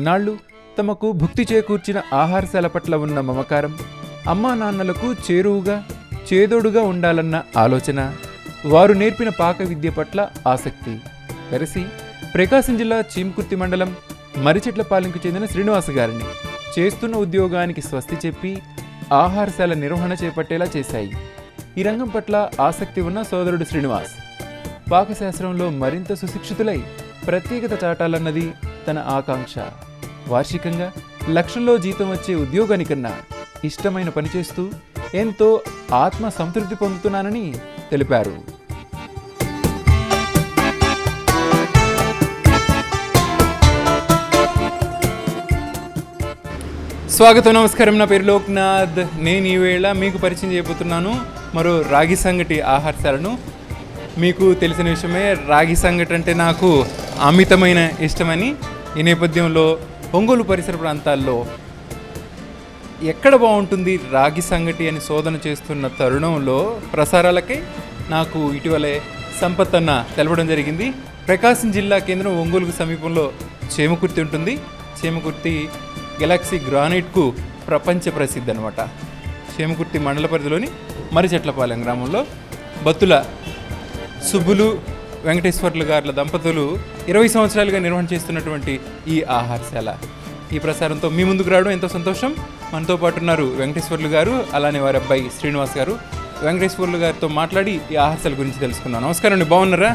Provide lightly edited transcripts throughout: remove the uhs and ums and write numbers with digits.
ఇన్నాళ్ళు తమకు భుక్తి చేకూర్చిన ఆహారశాల పట్ల ఉన్న మమకారం, అమ్మా నాన్నలకు చేరువుగా చేదోడుగా ఉండాలన్న ఆలోచన, వారు నేర్పిన పాక విద్య పట్ల ఆసక్తి కలిసి ప్రకాశం జిల్లా చీమకుర్తి మండలం మరిచెట్లపాలెంకు చెందిన శ్రీనివాస్ గారిని చేస్తున్న ఉద్యోగానికి స్వస్తి చెప్పి ఆహారశాల నిర్వహణ చేపట్టేలా చేశాయి. ఈ రంగం పట్ల ఆసక్తి ఉన్న సోదరుడు శ్రీనివాస్ పాకశాస్త్రంలో మరింత సుశిక్షితులై ప్రత్యేకత చాటాలన్నది తన ఆకాంక్ష. వార్షికంగా లక్షల్లో జీతం వచ్చే ఉద్యోగానికన్నా ఇష్టమైన పని చేస్తూ ఎంతో ఆత్మ సంతృప్తి పొందుతున్నానని తెలిపారు. స్వాగతం, నమస్కారం. నా పేరు లోక్నాథ్. నేను ఈవేళ మీకు పరిచయం చేయబోతున్నాను మరో రాగి సంగటి ఆహారశాలను. మీకు తెలిసిన విషయమే, రాగి సంగటి అంటే నాకు అమితమైన ఇష్టమని. ఈ నేపథ్యంలో ఒంగోలు పరిసర ప్రాంతాల్లో ఎక్కడ బాగుంటుంది రాగి సంగటి అని శోధన చేస్తున్న తరుణంలో ప్రసారాలకై నాకు ఇటీవలే సంపత్ అన్న తెలపడం జరిగింది. ప్రకాశం జిల్లా కేంద్రం ఒంగోలుకు సమీపంలో చీమకుర్తి ఉంటుంది. చీమకుర్తి గెలాక్సీ గ్రానైట్కు ప్రపంచ ప్రసిద్ధి అనమాట. చీమకుర్తి మండల పరిధిలోని మరిచెట్లపాలెం గ్రామంలో బత్తుల సుబ్బులు వెంకటేశ్వర్లు గారుల దంపతులు 20 సంవత్సరాలుగా నిర్వహణ చేస్తున్నటువంటి ఈ ఆహారశాల ఈ ప్రసారంతో మీ ముందుకు రావడం ఎంతో సంతోషం. మనతో పాటు ఉన్నారు వెంకటేశ్వర్లు గారు, అలానే వారి అబ్బాయి శ్రీనివాస్ గారు. వెంకటేశ్వర్లు గారితో మాట్లాడి ఈ ఆహారశాల గురించి తెలుసుకున్నాం. నమస్కారం అండి, బాగున్నారా?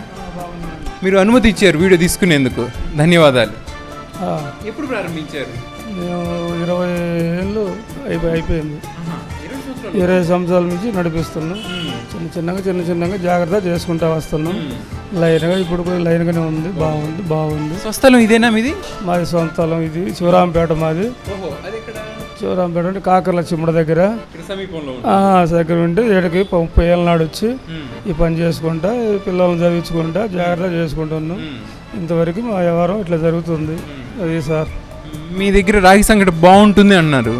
మీరు అనుమతి ఇచ్చారు వీడియో తీసుకునేందుకు, ధన్యవాదాలు. ఎప్పుడు ప్రారంభించారు? 20 ఏళ్ళు అయిపోయింది. 20 సంవత్సరాల నుంచి నడిపిస్తున్నాం. చిన్న చిన్నగా జాగ్రత్త చేసుకుంటా వస్తున్నాం. లైన్గా ఇప్పుడు కూడా లైన్గానే ఉంది. బాగుంది. స్వస్థలం ఇదేనా మీది? మాది సొంతలం. ఇది శివరాంపేట. మాది శివరాంపేట అంటే కాకర్ల చిమ్మడ దగ్గర దగ్గర ఉంటే ఏడికి 30 ఏళ్ళ నాడు వచ్చి ఈ పని చేసుకుంటా పిల్లల్ని చదివించుకుంటా జాగ్రత్త చేసుకుంటున్నాం. ఇంతవరకు మా వ్యవహారం ఇట్లా జరుగుతుంది. అది సార్, మీ దగ్గర రాగి సంగటి బాగుంటుంది అన్నారు.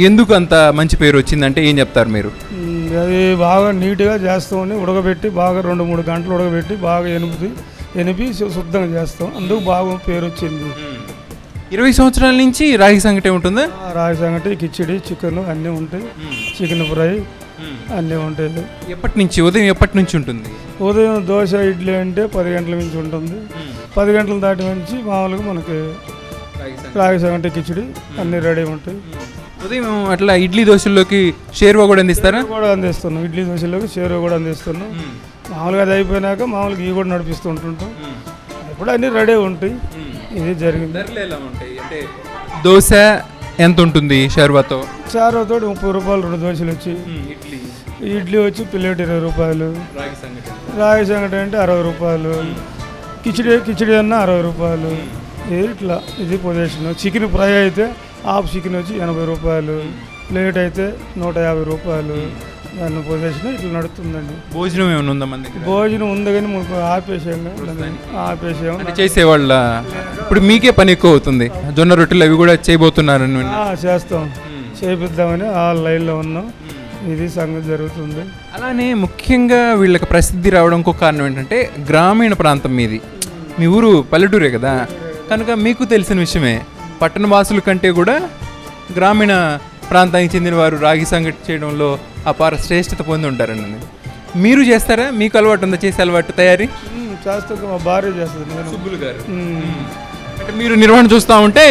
ఎందుకు అంత మంచి పేరు వచ్చిందంటే ఏం చెప్తారు మీరు? అది బాగా నీట్గా చేస్తామని ఉడకబెట్టి బాగా 2-3 గంటలు ఉడకబెట్టి బాగా ఎనిపి శుద్ధంగా చేస్తాం. అందుకు బాగా పేరు వచ్చింది. 20 సంవత్సరాల నుంచి రాగి సంగటి ఉంటుందా? రాగి సంగటి, కిచిడి, చికెన్ అన్నీ ఉంటాయి. చికెన్ ఫ్రై అన్నీ ఉంటాయి. ఉదయం ఎప్పటి నుంచి ఉంటుంది? ఉదయం దోశ ఇడ్లీ అంటే 10 గంటల నుంచి ఉంటుంది. 10 గంటల దాటి నుంచి మామూలుగా మనకి రాగి సంగటి, కిచిడి అన్నీ రెడీ ఉంటాయి. ఉదయం అట్లా ఇడ్లీ దోశల్లోకి షేర్వా కూడా అందిస్తారా? అందిస్తున్నాం. ఇడ్లీ దోశల్లోకి షేర్వా కూడా అందిస్తున్నాం. మామూలుగా అది అయిపోయినాక మామూలుగా ఇవి కూడా నడిపిస్తూ ఉంటుంటాం. ఇప్పుడు అన్నీ రెడీ ఉంటాయి. ఇది జరిగింది. ధరలు ఎలా ఉంటాయి అంటే దోశ ఎంత ఉంటుంది షేర్వాతో? షేర్వాతో 30 రూపాయలు 2 దోశలు వచ్చి, ఇడ్లీ వచ్చి ప్లేట్ 20 రూపాయలు, రాగి సంగటి అంటే 60 రూపాయలు, కిచిడి అన్న 60 రూపాయలు. ఇట్లా ఇది పొజిషన్. చికెన్ ఫ్రై అయితే హాఫ్ చికెన్ వచ్చి 80 రూపాయలు, ప్లేట్ అయితే 150 రూపాయలు. దాని పొజిషన్ ఇట్లా నడుస్తుందండి. భోజనం ఏమైనా ఉందా? భోజనం ఉంది కానీ మనకు ఆపేసాం. చేసేవాళ్ళ ఇప్పుడు మీకే పని ఎక్కువ అవుతుంది. జొన్న రొట్టెలు అవి కూడా చేయబోతున్నారని చేస్తాం, చేపిద్దామని ఆ లైన్లో ఉన్నాం. ఇది సంగతి జరుగుతుంది. అలానే ముఖ్యంగా వీళ్ళకి ప్రసిద్ధి రావడం ఇంకో కారణం ఏంటంటే గ్రామీణ ప్రాంతం మీది. మీ ఊరు పల్లెటూరే కదా, కనుక మీకు తెలిసిన విషయమే, పట్టణ వాసుల కంటే కూడా గ్రామీణ ప్రాంతానికి చెందిన వారు రాగి సంగటి చేయడంలో అపార శ్రేష్టత పొంది ఉంటారండి. మీరు చేస్తారా? మీకు అలవాటు ఉందా చేసే అలవాటు, తయారీ? చేస్తా, మా భార్య చేస్తుంది. సుబ్బులు గారు అంటే మీరు నిర్వహణ చూస్తూ ఉంటే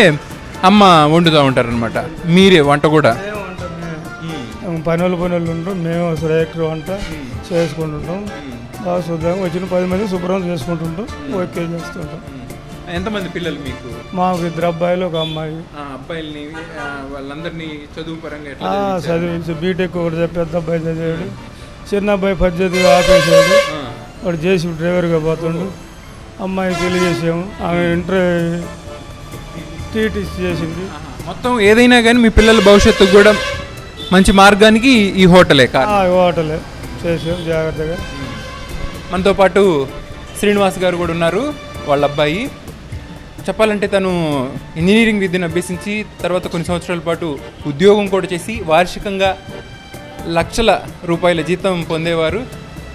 అమ్మ వండుతూ ఉంటారనమాట. మీరే వంట కూడా? పనులు ఉంటాం. మేము డైరెక్టర్ వంట చేసుకుంటుంటాం. బాగా శుద్ధంగా వచ్చిన 10 మంది శుభ్రం చేసుకుంటుంటాం. ఓకే చేస్తుంటాం. ఎంతమంది పిల్లలు మీకు? మాకు 2 అబ్బాయిలు, 1 అమ్మాయి. అబ్బాయిల్ని వాళ్ళందరినీ చదువు పరంగా చదివించి బీటెక్ ఒకటి పెద్ద అబ్బాయి చదివాడు. చిన్న అబ్బాయి 18 ఆపేసాడు. వాడు జేసీ డ్రైవర్గా పోతుండు. అమ్మాయి పెళ్లి చేసాము. ఆమె ఇంటర్ టీటీసీ చేసింది. మొత్తం ఏదైనా కానీ మీ పిల్లల భవిష్యత్తుకు కూడా మంచి మార్గానికి ఈ హోటలే హోటలే చేసాం జాగ్రత్తగా. మనతో పాటు శ్రీనివాస్ గారు కూడా ఉన్నారు, వాళ్ళ అబ్బాయి. చెప్పాలంటే తను ఇంజనీరింగ్ విద్యను అభ్యసించి తర్వాత కొన్ని సంవత్సరాల పాటు ఉద్యోగం కూడా చేసి వార్షికంగా లక్షల రూపాయల జీతం పొందేవారు.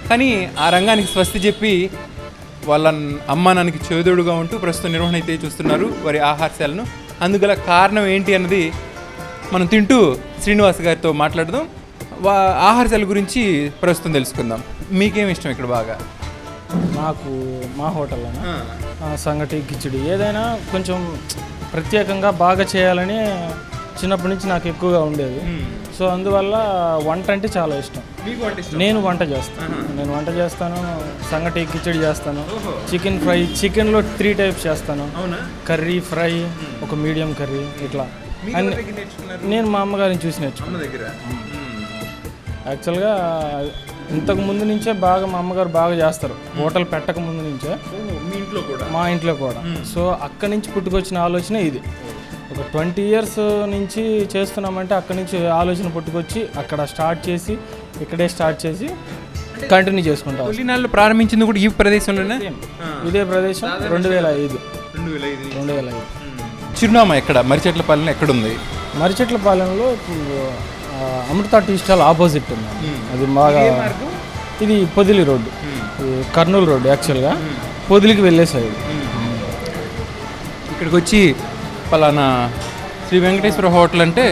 కానీ ఆ రంగానికి స్వస్తి చెప్పి వాళ్ళ అమ్మానానికి చేదోడుగా ఉంటూ ప్రస్తుతం నిర్వహణ అయితే చూస్తున్నారు వారి ఆహారశాలను. అందుగల కారణం ఏంటి అన్నది మనం తింటూ శ్రీనివాస్ గారితో మాట్లాడదాం. ఆహారశాల గురించి ప్రస్తుతం తెలుసుకుందాం. మీకేమి ఇష్టం ఇక్కడ బాగా? నాకు మా హోటల్లో సంగటి కిచిడి ఏదైనా కొంచెం ప్రత్యేకంగా బాగా చేయాలని చిన్నప్పటి నుంచి నాకు ఎక్కువగా ఉండేది. సో అందువల్ల వంట అంటే చాలా ఇష్టం. నేను వంట చేస్తాను. సంగటి కిచిడి చేస్తాను, చికెన్ ఫ్రై, చికెన్లో 3 టైప్స్ చేస్తాను, కర్రీ, ఫ్రై, ఒక మీడియం కర్రీ, ఇట్లా అన్ని నేను మా అమ్మగారిని చూసి నేర్చుకున్నాను. యాక్చువల్గా ఇంతకు ముందు నుంచే బాగా మా అమ్మగారు బాగా చేస్తారు, హోటల్ పెట్టక ముందు నుంచే మా ఇంట్లో కూడా. సో అక్కడి నుంచి పుట్టుకొచ్చిన ఆలోచన ఇది. ఒక 20 years నుంచి చేస్తున్నామంటే అక్కడి నుంచి ఆలోచన పుట్టుకొచ్చి అక్కడ స్టార్ట్ చేసి ఇక్కడే స్టార్ట్ చేసి కంటిన్యూ చేసుకుంటాం. తొలినాళ్ళు ప్రారంభించింది కూడా ఈ ప్రదేశంలోనే, ఇదే ప్రదేశం 2005. చిరునామా ఎక్కడ? మరిచెట్లపాలెం ఎక్కడుంది? మరిచెట్లపాలెంలో అమృత టీ స్టాల్ ఆపోజిట్ ఉంది. అది బాగా, ఇది పొదిలి రోడ్డు, కర్నూలు రోడ్డు. యాక్చువల్గా పొదిలికి వెళ్ళే సైడ్. ఇక్కడికి వచ్చి పలానా శ్రీ వెంకటేశ్వర హోటల్ అంటే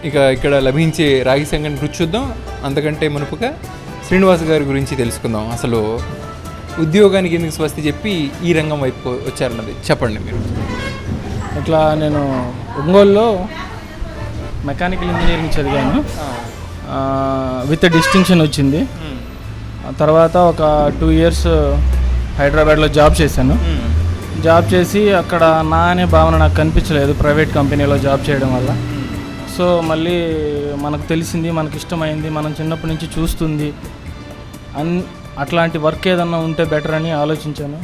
ఇక ఇక్కడ లభించే రాగి సంగటి రుచి చూద్దాం. అంతకంటే మునుపుగా శ్రీనివాస్ గారి గురించి తెలుసుకుందాం. అసలు ఉద్యోగానికి ఎందుకు స్వస్తి చెప్పి ఈ రంగం వైపు వచ్చారన్నది చెప్పండి మీరు. ఇట్లా నేను ఒంగోలులో మెకానికల్ ఇంజనీరింగ్ చదివాను, విత్ డిస్టింక్షన్ వచ్చింది. తర్వాత ఒక 2 years హైదరాబాద్లో జాబ్ చేశాను. జాబ్ చేసి అక్కడ నా అనే భావన నాకు కనిపించలేదు ప్రైవేట్ కంపెనీలో జాబ్ చేయడం వల్ల. సో మళ్ళీ మనకు తెలిసింది, మనకి ఇష్టమైంది, మనం చిన్నప్పటి నుంచి చూస్తుంది అట్లాంటి వర్క్ ఏదన్నా ఉంటే బెటర్ అని ఆలోచించాను.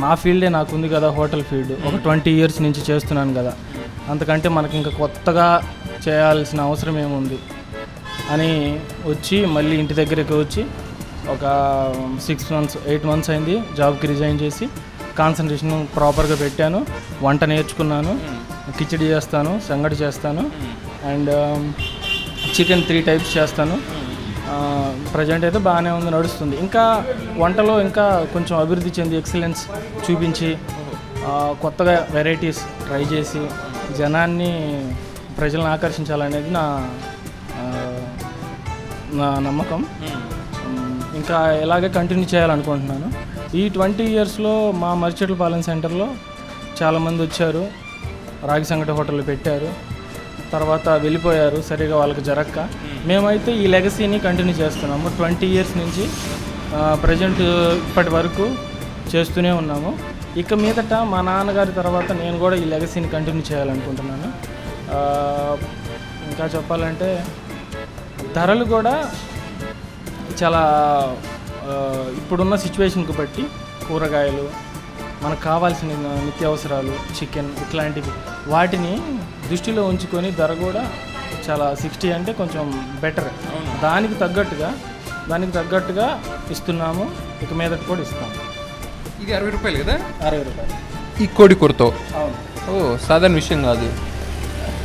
నా ఫీల్డే నాకు ఉంది కదా, హోటల్ ఫీల్డ్. ఒక 20 years నుంచి చేస్తున్నాను కదా, అంతకంటే మనకి ఇంకా కొత్తగా చేయాల్సిన అవసరం ఏముంది అని వచ్చి మళ్ళీ ఇంటి దగ్గరికి వచ్చి ఒక 6 months 8 months అయింది జాబ్కి రిజైన్ చేసి. కాన్సన్ట్రేషన్ ప్రాపర్గా పెట్టాను, వంట నేర్చుకున్నాను, కిచిడి చేస్తాను, సంగటి చేస్తాను, అండ్ చికెన్ 3 types చేస్తాను. ప్రజెంట్ అయితే బాగానే ఉంది, నడుస్తుంది. ఇంకా వంటలో ఇంకా కొంచెం అభివృద్ధి చెంది ఎక్సలెన్స్ చూపించి కొత్తగా వెరైటీస్ ట్రై చేసి జనాన్ని, ప్రజలను ఆకర్షించాలనేది నా నమ్మకం. ఇంకా ఇలాగే కంటిన్యూ చేయాలనుకుంటున్నాను. ఈ 20 yearsలో మా మరిచెట్లపాలెం సెంటర్లో చాలామంది వచ్చారు, రాగి సంగటి హోటల్ పెట్టారు, తర్వాత వెళ్ళిపోయారు సరిగా వాళ్ళకి జరక్క. మేమైతే ఈ లెగసీని కంటిన్యూ చేస్తున్నాము 20 years నుంచి. ప్రజెంట్ ఇప్పటి వరకు చేస్తూనే ఉన్నాము. ఇక మీదట మా నాన్నగారి తర్వాత నేను కూడా ఈ లెగసీని కంటిన్యూ చేయాలనుకుంటున్నాను. ఇంకా చెప్పాలంటే ధరలు కూడా చాలా ఇప్పుడున్న సిచ్యువేషన్కి బట్టి కూరగాయలు, మనకు కావాల్సిన నిత్యావసరాలు, చికెన్ ఇట్లాంటివి వాటిని దృష్టిలో ఉంచుకొని ధర కూడా చాలా 60 అంటే కొంచెం బెటర్. దానికి తగ్గట్టుగా ఇస్తున్నాము, ఇక మీదట కూడా ఇస్తాము. ఇది 60 రూపాయలు కదా? 60 రూపాయలు ఈ కోడి కూరతో. అవును. సాధారణ విషయం కాదు.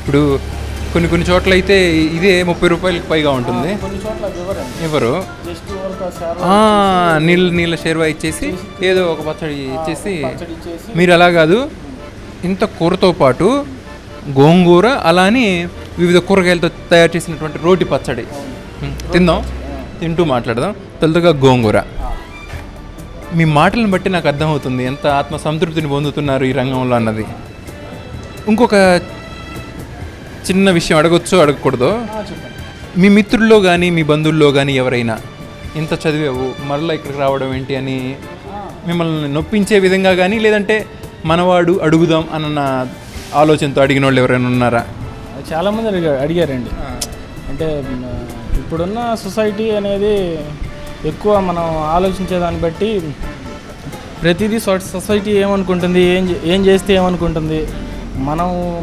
ఇప్పుడు కొన్ని చోట్ల అయితే ఇదే 30 రూపాయలకి పైగా ఉంటుంది. కొన్ని చోట్ల ఎవరు నీళ్ళ షేర్వా ఇచ్చేసి ఏదో ఒక పచ్చడి ఇచ్చేసి, మీరు అలా కాదు, ఇంత కూరతో పాటు గోంగూర, అలానే వివిధ కూరగాయలతో తయారు చేసినటువంటి రోటి పచ్చడి తింటూ మాట్లాడదాం. తొలుతగా గోంగూర. మీ మాటలను బట్టి నాకు అర్థమవుతుంది ఎంత ఆత్మసంతృప్తిని పొందుతున్నారు ఈ రంగంలో అన్నది. ఇంకొక చిన్న విషయం అడగొచ్చో అడగకూడదో, మీ మిత్రుల్లో కానీ మీ బంధువుల్లో కానీ ఎవరైనా ఇంత చదివావు మరలా ఇక్కడికి రావడం ఏంటి అని మిమ్మల్ని నొప్పించే విధంగా కానీ, లేదంటే మనవాడు అడుగుదాం అన్న ఆలోచనతో అడిగిన వాళ్ళు ఎవరైనా ఉన్నారా? చాలామంది అడిగారండి. అంటే ఇప్పుడున్న సొసైటీ అనేది ఎక్కువ మనం ఆలోచించేదాన్ని బట్టి ప్రతిదీ సొసైటీ ఏమనుకుంటుంది, ఏం చేస్తే ఏమనుకుంటుంది,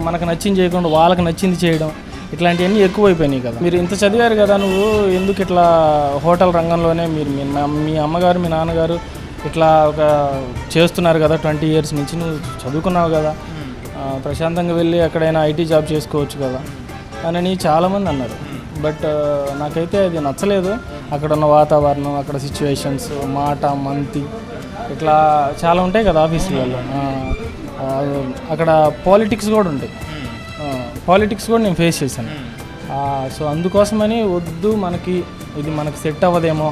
మనకు నచ్చింది చేయకుండా వాళ్ళకి నచ్చింది చేయడం, ఇట్లాంటివన్నీ ఎక్కువైపోయినాయి కదా. మీరు ఇంత చదివారు కదా, నువ్వు ఎందుకు ఇట్లా హోటల్ రంగంలోనే మీ అమ్మగారు మీ నాన్నగారు ఇట్లా ఒక చేస్తున్నారు కదా 20 years నుంచి, నువ్వు చదువుకున్నావు కదా, ప్రశాంతంగా వెళ్ళి ఎక్కడైనా ఐటీ జాబ్ చేసుకోవచ్చు కదా అని చాలామంది అన్నారు. బట్ నాకైతే అది నచ్చలేదు. అక్కడ ఉన్న వాతావరణం, అక్కడ సిచ్యువేషన్స్, మాట మంతి ఇట్లా చాలా ఉంటాయి కదా ఆఫీసులలో. అక్కడ పాలిటిక్స్ కూడా ఉంటాయి. పాలిటిక్స్ కూడా నేను ఫేస్ చేశాను. సో అందుకోసమని వద్దు, మనకి సెట్ అవ్వదేమో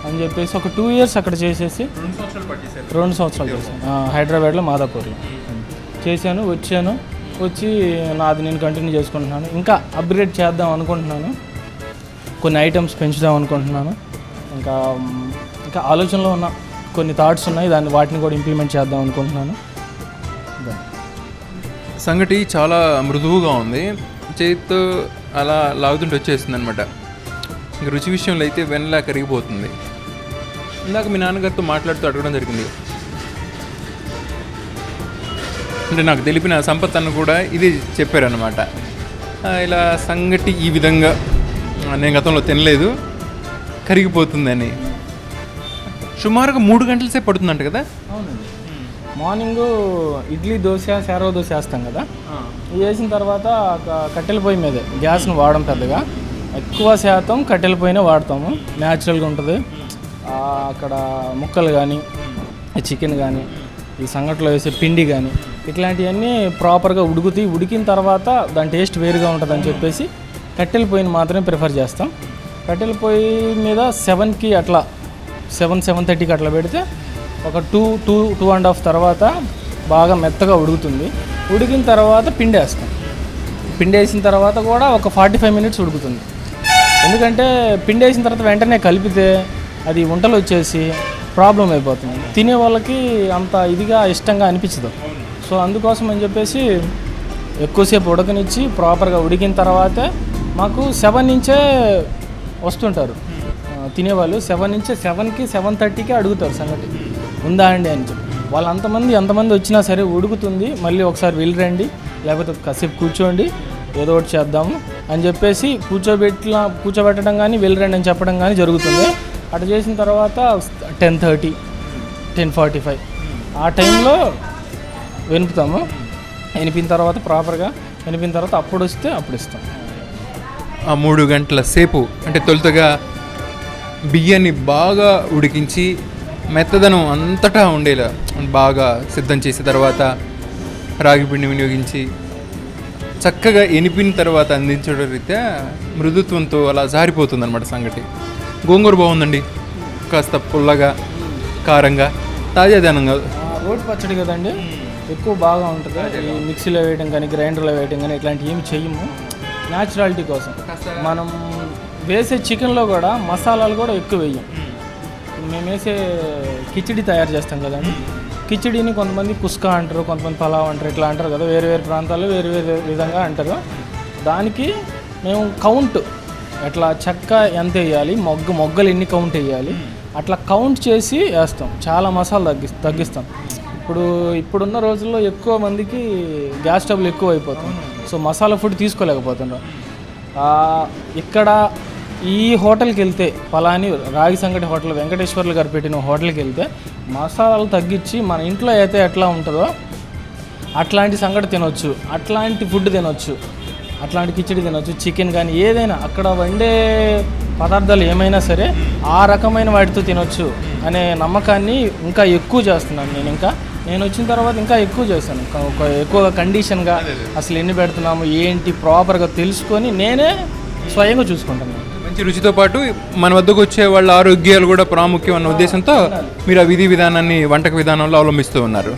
అని చెప్పేసి ఒక 2 years అక్కడ చేసేసి 2 సంవత్సరాలు చేశాను. హైదరాబాద్లో మాదాపూర్లో చేశాను. వచ్చి నాది నేను కంటిన్యూ చేసుకుంటున్నాను. ఇంకా అప్గ్రేడ్ చేద్దాం అనుకుంటున్నాను, కొన్ని ఐటమ్స్ పెంచుదాం అనుకుంటున్నాను. ఇంకా ఆలోచనలో ఉన్న కొన్ని థాట్స్ ఉన్నాయి, వాటిని కూడా ఇంప్లిమెంట్ చేద్దాం అనుకుంటున్నాను. సంగటి చాలా మృదువుగా ఉంది, చేతితో అలా లాగుతుంటే వచ్చేస్తుంది అనమాట. ఇంక రుచి విషయంలో అయితే వెనలా కరిగిపోతుంది. ఇందాక మీ నాన్నగారితో మాట్లాడుతూ అడగడం జరిగింది, అంటే నాకు తెలిపిన సంపత్ అన్న కూడా ఇది చెప్పారనమాట. ఇలా సంగటి ఈ విధంగా నేను గతంలో తినలేదు, కరిగిపోతుందని. సుమారుగా 3 గంటల సేపు పడుతుందంట కదా? అవునండి. మార్నింగ్ ఇడ్లీ దోశ, సేరవ దోశ వేస్తాం కదా, ఇది వేసిన తర్వాత కట్టెల పొయ్యి మీదే, గ్యాస్ను వాడడం పెద్దగా, ఎక్కువ శాతం కట్టెల పొయ్యినే వాడతాము. న్యాచురల్గా ఉంటుంది. అక్కడ ముక్కలు కానీ, చికెన్ కానీ, ఈ సంగట్లో వేసే పిండి కానీ, ఇట్లాంటివన్నీ ప్రాపర్గా ఉడికిన తర్వాత దాని టేస్ట్ వేరుగా ఉంటుందని చెప్పేసి కట్టెల పొయ్యిని మాత్రమే ప్రిఫర్ చేస్తాం. కట్టెల పొయ్యి మీద 7కి అట్లా 7:30కి అట్లా పెడితే ఒక 2.5 తర్వాత బాగా మెత్తగా ఉడుకుతుంది. ఉడికిన తర్వాత పిండి వేస్తాం. పిండి వేసిన తర్వాత కూడా ఒక 45 minutes ఉడుకుతుంది. ఎందుకంటే పిండి వేసిన తర్వాత వెంటనే కలిపితే అది వంటలు వచ్చేసి ప్రాబ్లం అయిపోతుంది, తినే వాళ్ళకి అంత ఇదిగా ఇష్టంగా అనిపించదు. సో అందుకోసం అని చెప్పేసి ఎక్కువసేపు ఉడకనిచ్చి ప్రాపర్గా ఉడికిన తర్వాతే మాకు 7 నుంచే వస్తుంటారు తినేవాళ్ళు. 7కి 7:30కి అడుగుతారు సంగటి ఉందా అండి అని చెప్పి. వాళ్ళు ఎంతమంది వచ్చినా సరే ఉడుకుతుంది, మళ్ళీ ఒకసారి వెళ్ళరండి, లేకపోతే కాసేపు కూర్చోండి, ఏదో ఒకటి చేద్దాము అని చెప్పేసి కూర్చోబెట్టడం కానీ వెళ్ళరండి అని చెప్పడం కానీ జరుగుతుంది. అటు చేసిన తర్వాత 10:30, 10:45 ఆ టైంలో వెనుపుతాము. వెనిపిన తర్వాత ప్రాపర్గా వెనిపిన తర్వాత అప్పుడు ఇస్తాం. ఆ 3 గంటల సేపు అంటే తొలుతగా బియ్యాన్ని బాగా ఉడికించి మెత్తదనం అంతటా ఉండేలా బాగా సిద్ధం చేసిన తర్వాత రాగి పిండి వినియోగించి చక్కగా ఎనిపిన తర్వాత అందించడం రీత్యా మృదుత్వంతో అలా జారిపోతుంది అనమాట సంగటి. గోంగూర బాగుందండి, కాస్త పుల్లగా, కారంగా, తాజాదనంగా. రోటి పచ్చడి కదండి, ఎక్కువ బాగా ఉంటుంది. ఈ మిక్సీలో వేయడం కానీ, గ్రైండర్లో వేయడం కానీ ఇట్లాంటివి ఏమి చెయ్యము. న్యాచురాలిటీ కోసం మనం వేసే చికెన్లో కూడా మసాలాలు కూడా ఎక్కువ వేయం. మేము వేసే కిచిడి తయారు చేస్తాం కదండి, కిచిడిని కొంతమంది కుస్కా అంటారు, కొంతమంది పలావ్ అంటారు, ఇట్లా అంటారు కదా, వేరు ప్రాంతాల్లో వేరు విధంగా అంటారు. దానికి మేము కౌంట్ ఎట్లా చెక్క ఎంత వేయాలి, మొగ్గలు ఎన్ని కౌంట్ వేయాలి అట్లా కౌంట్ చేసి వేస్తాం. చాలా మసాలా తగ్గిస్తాం. ఇప్పుడున్న రోజుల్లో ఎక్కువ మందికి గ్యాస్ ట్రబుల్ ఎక్కువ అయిపోతుంది. సో మసాలా ఫుడ్ తీసుకోలేకపోతున్నారు. ఇక్కడ ఈ హోటల్కి వెళ్తే పలాని రాగి సంగటి హోటల్, వెంకటేశ్వర్లు గారు పెట్టిన హోటల్కి వెళ్తే మసాలాలు తగ్గించి మన ఇంట్లో అయితే ఎట్లా ఉంటుందో అట్లాంటి సంగటి తినొచ్చు, అట్లాంటి ఫుడ్ తినొచ్చు, అట్లాంటి కిచిడి తినొచ్చు, చికెన్ కానీ ఏదైనా అక్కడ వండే పదార్థాలు ఏమైనా సరే ఆ రకమైన వాటితో తినొచ్చు అనే నమ్మకాన్ని ఇంకా ఎక్కువ చేస్తున్నాను. నేను వచ్చిన తర్వాత ఇంకా ఎక్కువ చేశాను. ఎక్కువగా కండిషన్గా అసలు ఎన్ని పెడుతున్నాము ఏంటి ప్రాపర్గా తెలుసుకొని నేనే స్వయంగా చూసుకుంటాను. మంచి రుచితో పాటు మన వద్దకు వచ్చే వాళ్ళ ఆరోగ్యాలు కూడా ప్రాముఖ్యం అన్న ఉద్దేశంతో మీరు ఆ విధి విధానాన్ని వంటక విధానంలో అవలంబిస్తూ ఉన్నారు.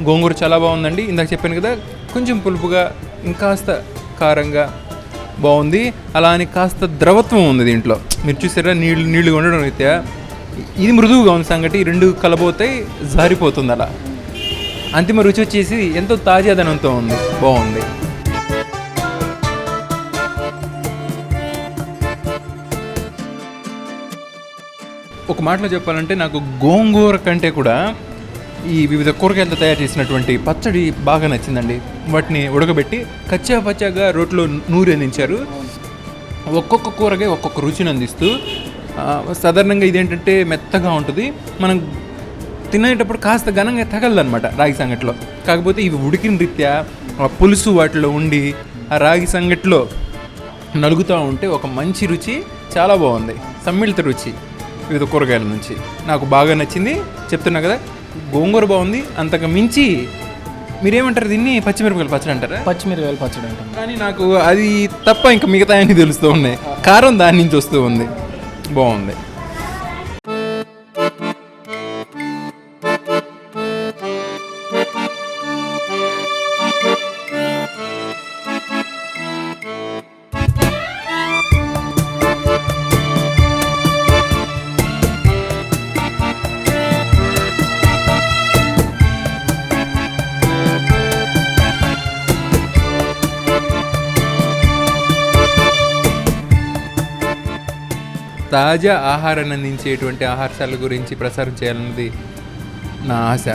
గోంగూర చాలా బాగుందండి. ఇందాక చెప్పాను కదా, కొంచెం పులుపుగా, ఇంకాస్త కారంగా బాగుంది. అలా అని కాస్త ద్రవత్వం ఉంది దీంట్లో. మీరు చూసారా, నీళ్లు ఉండడం అయితే ఇది మృదువుగా ఉంది సంగటి. 2 కలబోతాయి, జారిపోతుంది. అలా అంతిమ రుచి వచ్చేసి ఎంతో తాజాదనంతో ఉంది, బాగుంది. ఒక మాటలో చెప్పాలంటే నాకు గోంగూర కంటే కూడా ఈ వివిధ కూరగాయలతో తయారు చేసినటువంటి పచ్చడి బాగా నచ్చిందండి. వాటిని ఉడకబెట్టి కచ్చా పచ్చాగా రోట్లో నూరి అందించారు. ఒక్కొక్క కూరగాయ ఒక్కొక్క రుచిని అందిస్తూ, సాధారణంగా ఇదేంటంటే మెత్తగా ఉంటుంది, మనం తినేటప్పుడు కాస్త ఘనంగా తగలదనమాట రాగి సంగటిలో. కాకపోతే ఇవి ఉడికిన రీత్యా పులుసు వాటిలో ఉండి ఆ రాగి సంగటిలో నలుగుతూ ఉంటే ఒక మంచి రుచి, చాలా బాగుంది. సమ్మిళిత రుచి వివిధ కూరగాయల నుంచి నాకు బాగా నచ్చింది. చెప్తున్నా కదా, గోంగూర బాగుంది. అంతకు మించి మీరేమంటారు దీన్ని? పచ్చిమిరపకాయల పచ్చడి అంటారా? పచ్చిమిరపకాయల పచ్చడి అంటాం. కానీ నాకు అది తప్ప ఇంకా మిగతా అన్ని తెలుస్తూ ఉన్నాయి. కారం దాని నుంచి వస్తూ ఉంది. బాగుంది. తాజా ఆహారాన్ని అందించేటువంటి ఆహారశాల గురించి ప్రసారం చేయాలన్నది నా ఆశ.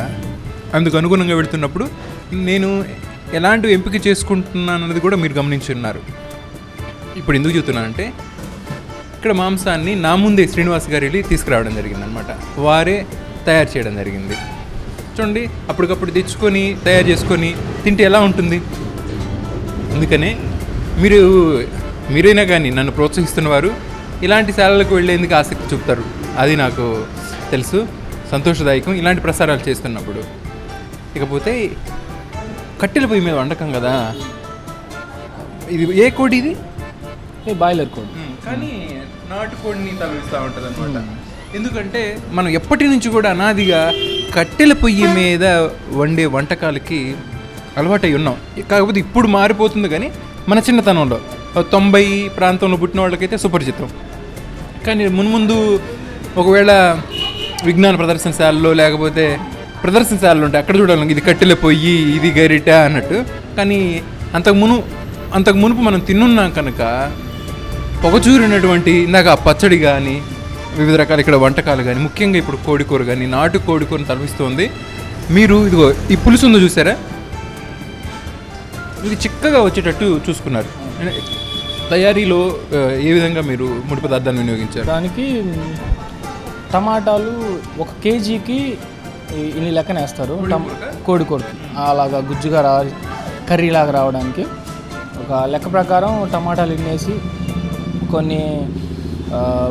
అందుకు అనుగుణంగా వెళుతున్నప్పుడు నేను ఎలాంటి ఎంపిక చేసుకుంటున్నాను అన్నది కూడా మీరు గమనించున్నారు. ఇప్పుడు ఎందుకు చెప్తున్నానంటే, ఇక్కడ మాంసాన్ని నా ముందే శ్రీనివాస్ గారు వెళ్ళి తీసుకురావడం జరిగిందనమాట. వారే తయారు చేయడం జరిగింది. చూడండి, అప్పటికప్పుడు తెచ్చుకొని తయారు చేసుకొని తింటే ఎలా ఉంటుంది. అందుకనే మీరైనా కానీ నన్ను ప్రోత్సహిస్తున్నవారు ఇలాంటి శాలలకు వెళ్ళేందుకు ఆసక్తి చూపుతారు. అది నాకు తెలుసు, సంతోషదాయకం ఇలాంటి ప్రసారాలు చేస్తున్నప్పుడు. ఇకపోతే కట్టెల పొయ్యి మీద వండకం కదా. ఇది ఏ కోడి? ఇది బాయిలర్ కోడి. కానీ నాటుకోడిని తలవిస్తూ ఉంటుంది అనమాట. ఎందుకంటే మనం ఎప్పటి నుంచి కూడా అనాదిగా కట్టెల పొయ్యి మీద వండే వంటకాలకి అలవాటై ఉన్నాం. కాకపోతే ఇప్పుడు మారిపోతుంది. కానీ మన చిన్నతనంలో 90 ప్రాంతంలో పుట్టిన వాళ్ళకైతే సుపరిచితం. కానీ మున్ముందు ఒకవేళ విజ్ఞాన ప్రదర్శనశాలలో లేకపోతే ప్రదర్శనశాలలు ఉంటాయి, అక్కడ చూడాలి ఇది కట్టెల పొయ్యి, ఇది గరిట అన్నట్టు. కానీ అంతకు మునుపు మనం తిన్నున్నాం కనుక పొగచూరినటువంటి ఇందాక ఆ పచ్చడి కానీ వివిధ రకాల ఇక్కడ వంటకాలు కానీ, ముఖ్యంగా ఇప్పుడు కోడికూర కానీ, నాటు కోడికూరని తలపిస్తుంది. మీరు ఇదిగో ఈ పులుసు ఉందో చూసారా? ఇది చిక్కగా వచ్చేటట్టు చూసుకున్నారు. తయారీలో ఏ విధంగా మీరు ముడి పదార్థాలను వినియోగించారు? దానికి టమాటాలు 1 కేజీకి ఇన్ని లెక్కన వేస్తారు. కోడికూరకి అలాగా గుజ్జుగా కర్రీలాగా రావడానికి ఒక లెక్క ప్రకారం టమాటాలు ఇన్నేసి కొన్ని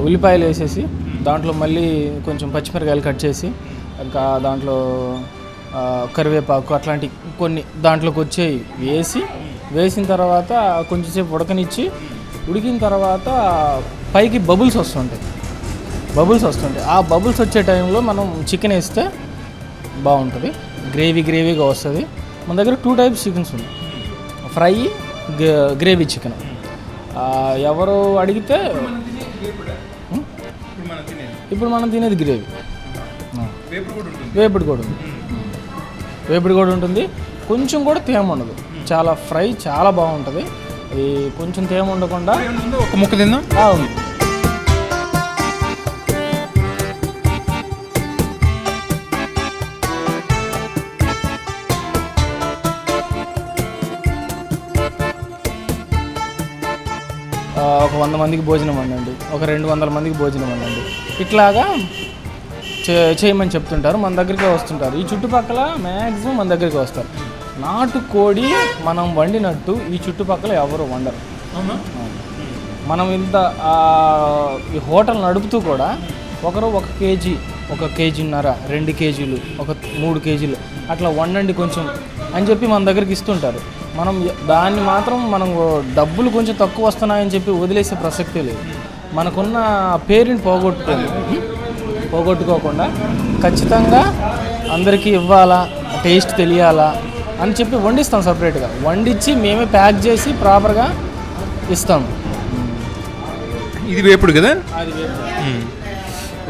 ఉల్లిపాయలు వేసేసి దాంట్లో మళ్ళీ కొంచెం పచ్చిమిరకాయలు కట్ చేసి ఇంకా దాంట్లో కరివేపాకు అట్లాంటి కొన్ని దాంట్లోకి వచ్చేవి వేసిన తర్వాత కొంచెంసేపు ఉడికిన తర్వాత పైకి బబుల్స్ వస్తుంటాయి. ఆ బబుల్స్ వచ్చే టైంలో మనం చికెన్ వేస్తే బాగుంటుంది. గ్రేవీగా వస్తుంది. మన దగ్గర 2 టైప్స్ చికెన్స్ ఉన్నాయి, ఫ్రై, గ్రేవీ చికెన్. ఎవరు అడిగితే ఇప్పుడు మనం తినేది గ్రేవీ. వేపుడు కూడా ఉంటుంది. కొంచెం కూడా తేమ ఉండదు. చాలా ఫ్రై చాలా బాగుంటుంది. అది కొంచెం తేమ ఉండకుండా ఒక ముక్క తిందాం. బాగుంది. ఒక 100 మందికి భోజనం వండండి, ఒక 200 మందికి భోజనం వండండి, ఇట్లాగా చేయమని చెప్తుంటారు. మన దగ్గరికే వస్తుంటారు. ఈ చుట్టుపక్కల మ్యాక్సిమం మన దగ్గరికి వస్తారు. నాటుకోడి మనం వండినట్టు ఈ చుట్టుపక్కల ఎవరు వండరు. మనం ఇంత ఈ హోటల్ నడుపుతూ కూడా ఒకరు 1 కేజీ, 1 కేజీన్నర, 2 కేజీలు, ఒక 3 కేజీలు అట్లా వండండి కొంచెం అని చెప్పి మన దగ్గరికి ఇస్తుంటారు. మనం దాన్ని మాత్రం మనం డబ్బులు కొంచెం తక్కువ వస్తున్నాయని చెప్పి వదిలేసే ప్రసక్తే లేదు. మనకున్న పేరుని పోగొట్టుకోకుండా ఖచ్చితంగా అందరికీ ఇవ్వాలా, టేస్ట్ తెలియాలా అని చెప్పి వండిస్తాం. సపరేట్గా వండించి మేమే ప్యాక్ చేసి ప్రాపర్గా ఇస్తాము. ఇది వేపుడు కదా? అది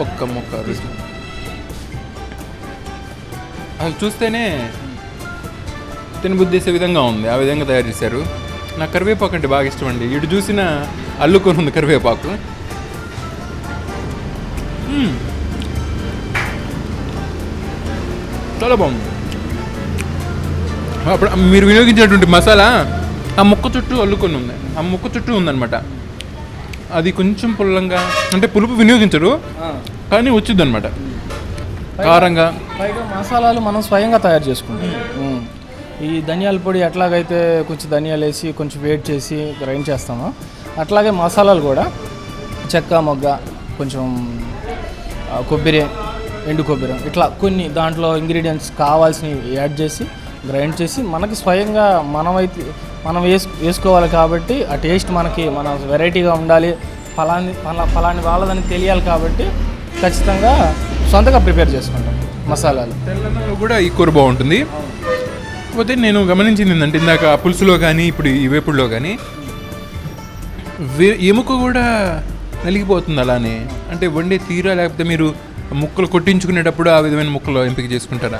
ఒక్క ముక్క అసలు చూస్తేనే తినబుద్ధి చేసే విధంగా ఉంది. ఆ విధంగా తయారు చేశారు. నాకు కరివేపాకు అంటే బాగా ఇష్టం అండి. ఇటు చూసిన అల్లుకొని ఉంది కరివేపాకు. చాలా బాగుంది. అప్పుడు మీరు వినియోగించినటువంటి మసాలా ఆ ముక్క చుట్టూ అల్లుకొని ఉంది. ఆ ముక్క చుట్టూ ఉందన్నమాట. అది కొంచెం పుల్లంగా, అంటే పులుపు వినియోగించరు కానీ వచ్చింది అనమాట, కారంగా. పైగా మసాలాలు మనం స్వయంగా తయారు చేసుకుంటాం. ఈ ధనియాల పొడి ఎట్లాగైతే కొంచెం ధనియాలు వేసి కొంచెం వేడి చేసి గ్రైండ్ చేస్తామో అట్లాగే మసాలాలు కూడా చెక్క, మొగ్గ, కొంచెం కొబ్బరి, ఎండు కొబ్బరి, ఇట్లా కొన్ని దాంట్లో ఇంగ్రీడియంట్స్ కావాల్సినవి యాడ్ చేసి గ్రైండ్ చేసి మనకి స్వయంగా మనం వేసుకోవాలి కాబట్టి ఆ టేస్ట్ మనకి మన వెరైటీగా ఉండాలి, ఫలాని వాళ్ళదని తెలియాలి కాబట్టి ఖచ్చితంగా సొంతగా ప్రిపేర్ చేసుకుంటాం మసాలాలు. తెలంగాణలో కూడా ఈ కూర బాగుంటుంది. కాకపోతే నేను గమనించింది ఏంటంటే ఇందాక పులుసులో కానీ ఇప్పుడు ఈ వేపుడులో కానీ ఎముక కూడా నలిగిపోతుంది అలానే. అంటే వండే తీరా లేకపోతే మీరు ముక్కలు కొట్టించుకునేటప్పుడు ఆ విధమైన ముక్కలు ఎంపిక చేసుకుంటారా?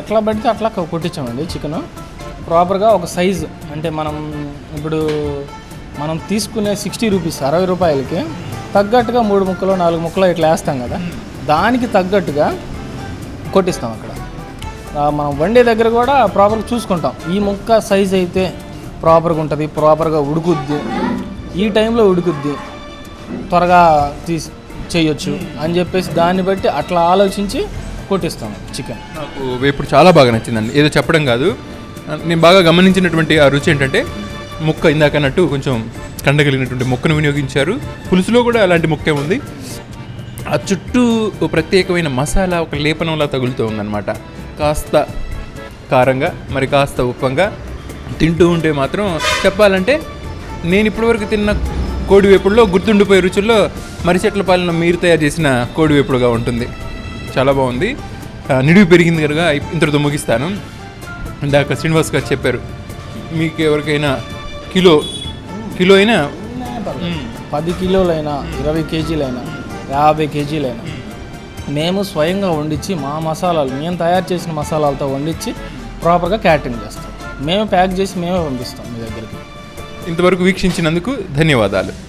ఎట్లా పడితే అట్లా కొట్టించామండి చికెన్ ప్రాపర్గా ఒక సైజు. అంటే మనం తీసుకునే 60 రూపీస్ 60 రూపాయలకి తగ్గట్టుగా 3 ముక్కలు 4 ముక్కలు ఇట్లా వేస్తాం కదా, దానికి తగ్గట్టుగా కొట్టిస్తాం అక్కడ. మనం వండే దగ్గర కూడా ప్రాపర్గా చూసుకుంటాం, ఈ ముక్క సైజ్ అయితే ప్రాపర్గా ఉంటుంది, ప్రాపర్గా ఉడుకుద్ది, ఈ టైంలో ఉడుకుద్ది, త్వరగా చేయొచ్చు అని చెప్పేసి దాన్ని బట్టి అట్లా ఆలోచించి కొట్టిస్తాం చికెన్. నాకు వేపుడు చాలా బాగా నచ్చిందండి. ఏదో చెప్పడం కాదు, నేను బాగా గమనించినటువంటి ఆ రుచి ఏంటంటే ముక్క ఇందాకన్నట్టు కొంచెం కండగలిగినటువంటి ముక్కను వినియోగించారు. పులుసులో కూడా అలాంటి ముక్కే ఉంది. ఆ చుట్టూ ప్రత్యేకమైన మసాలా ఒక లేపనంలా తగులుతూ ఉందన్నమాట. కాస్త కారంగా మరి కాస్త ఉప్పంగా తింటూ ఉంటే మాత్రం చెప్పాలంటే నేను ఇప్పటివరకు తిన్న కోడి వేపుడులో గుర్తుండిపోయే రుచుల్లో మరిచెట్లపాలెంలో మీరు తయారు చేసిన కోడి వేపుడుగా ఉంటుంది. చాలా బాగుంది. నిడివి పెరిగింది కనుక ఇంతటితో ముగిస్తాను. ఇందాక శ్రీనివాస్ గారు చెప్పారు మీకు ఎవరికైనా కిలో అయినా 10 కిలోలైనా 20 కేజీలైనా 50 కేజీలైనా మేము స్వయంగా వండించి మా మసాలాలు మేము తయారు చేసిన మసాలాలతో వండించి ప్రాపర్గా క్యాటరింగ్ చేస్తాం. మేము ప్యాక్ చేసి మేమే పంపిస్తాం మీ దగ్గరికి. ఇంతవరకు వీక్షించినందుకు ధన్యవాదాలు.